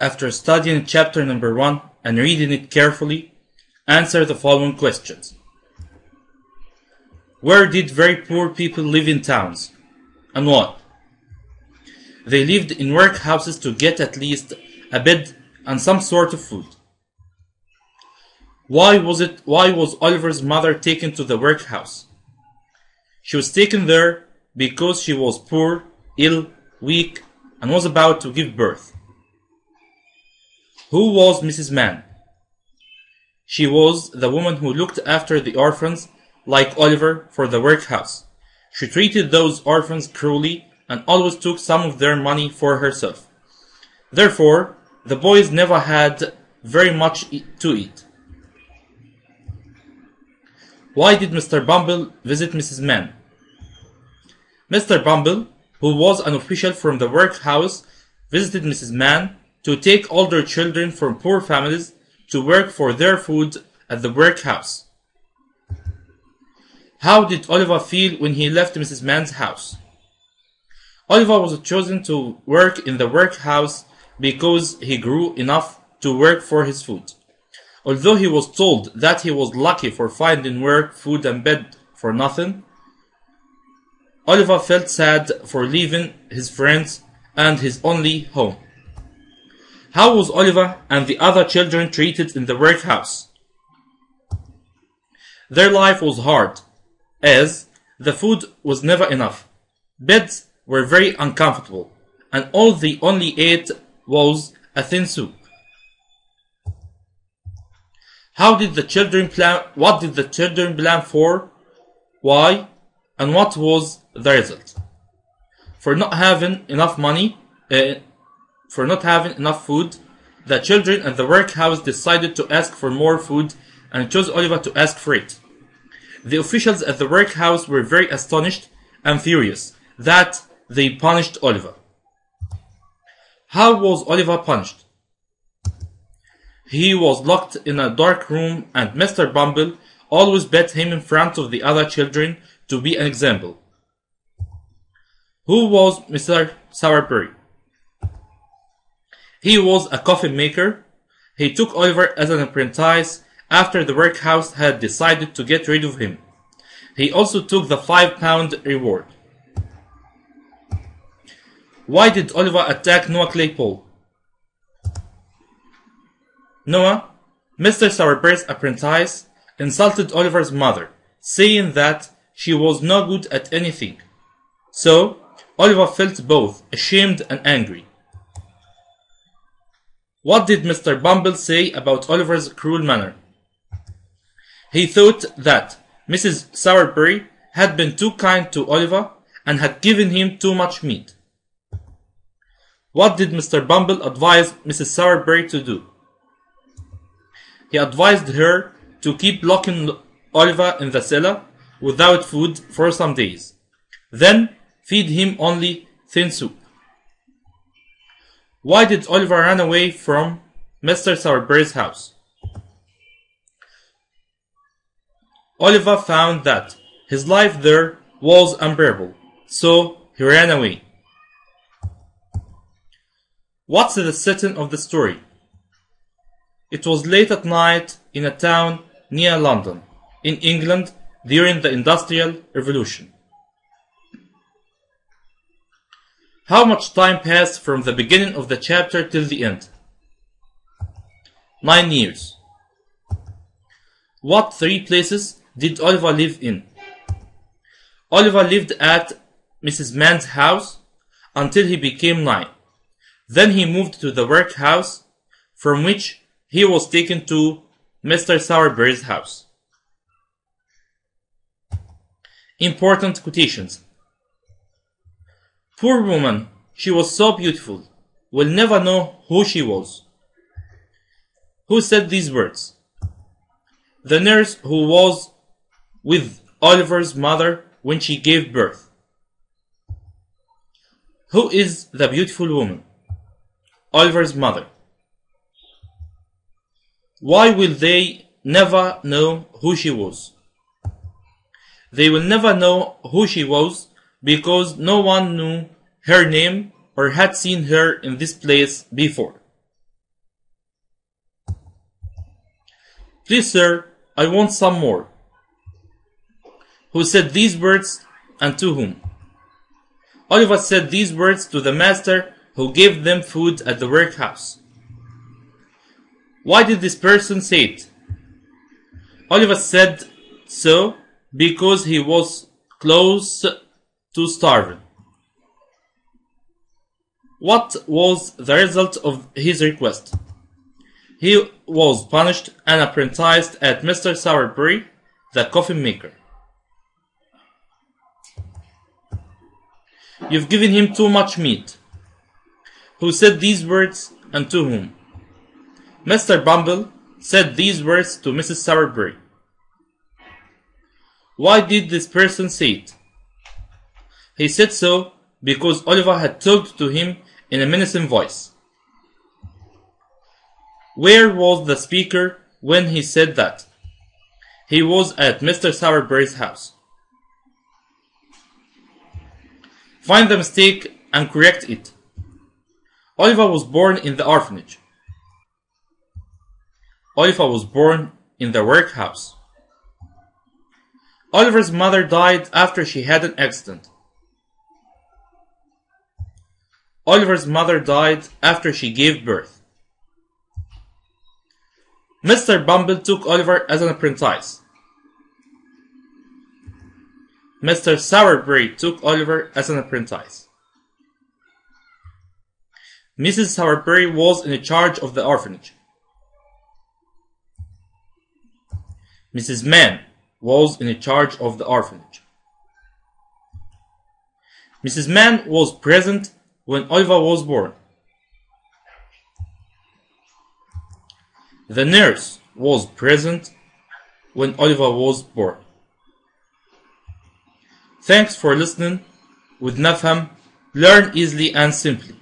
after studying chapter number 1 and reading it carefully, answer the following questions. Where did very poor people live in towns, and why? They lived in workhouses to get at least a bed and some sort of food. Why was Oliver's mother taken to the workhouse? She was taken there because she was poor, ill, weak, and was about to give birth. Who was Mrs. Mann? She was the woman who looked after the orphans like Oliver for the workhouse. She treated those orphans cruelly and always took some of their money for herself. Therefore, the boys never had very much to eat. Why did Mr. Bumble visit Mrs. Mann? Mr. Bumble, who was an official from the workhouse, visited Mrs. Mann to take older children from poor families to work for their food at the workhouse. How did Oliver feel when he left Mrs. Mann's house? Oliver was chosen to work in the workhouse because he grew enough to work for his food. Although he was told that he was lucky for finding work, food and bed for nothing, Oliver felt sad for leaving his friends and his only home. How was Oliver and the other children treated in the workhouse? Their life was hard, as the food was never enough. Beds were very uncomfortable, and all they only ate was a thin soup. What did the children plan for? Why? And what was the result? For not having enough food, the children at the workhouse decided to ask for more food and chose Oliver to ask for it. The officials at the workhouse were very astonished and furious that they punished Oliver. How was Oliver punished? He was locked in a dark room, and Mr. Bumble always bet him in front of the other children to be an example. Who was Mr. Sowerberry? He was a coffin maker. He took Oliver as an apprentice after the workhouse had decided to get rid of him. He also took the £5 reward. Why did Oliver attack Noah Claypole? Noah, Mr. Sowerberry's apprentice, insulted Oliver's mother, saying that she was no good at anything. So, Oliver felt both ashamed and angry. What did Mr. Bumble say about Oliver's cruel manner? He thought that Mrs. Sowerberry had been too kind to Oliver and had given him too much meat. What did Mr. Bumble advise Mrs. Sowerberry to do? He advised her to keep locking Oliver in the cellar without food for some days. Then feed him only thin soup. Why did Oliver run away from Mr. Sowerberry's house? Oliver found that his life there was unbearable, so he ran away. What's the setting of the story? It was late at night in a town near London, in England, during the Industrial Revolution. How much time passed from the beginning of the chapter till the end? 9 years. What 3 places did Oliver live in? Oliver lived at Mrs. Mann's house until he became 9. Then he moved to the workhouse, from which he was taken to Mr. Sowerberry's house. Important quotations. Poor woman, she was so beautiful, will never know who she was. Who said these words? The nurse who was with Oliver's mother when she gave birth. Who is the beautiful woman? Oliver's mother. Why will they never know who she was? They will never know who she was because no one knew her name or had seen her in this place before. Please, sir, I want some more. Who said these words, and to whom? Oliver said these words to the master who gave them food at the workhouse. Why did this person say it? Oliver said so because he was close to starving. What was the result of his request? He was punished and apprenticed at Mr. Sowerberry, the coffin maker. You've given him too much meat. Who said these words, and to whom? Mr. Bumble said these words to Mrs. Sowerberry. Why did this person say it? He said so because Oliver had talked to him in a menacing voice. Where was the speaker when he said that? He was at Mr. Sowerberry's house. Find the mistake and correct it. Oliver was born in the orphanage. Oliver was born in the workhouse. Oliver's mother died after she had an accident. Oliver's mother died after she gave birth. Mr. Bumble took Oliver as an apprentice. Mr. Sowerberry took Oliver as an apprentice. Mrs. Sowerberry was in charge of the orphanage. Mrs. Mann was in charge of the orphanage. Mrs. Mann was present when Oliver was born. The nurse was present when Oliver was born. Thanks for listening. With Nafham, learn easily and simply.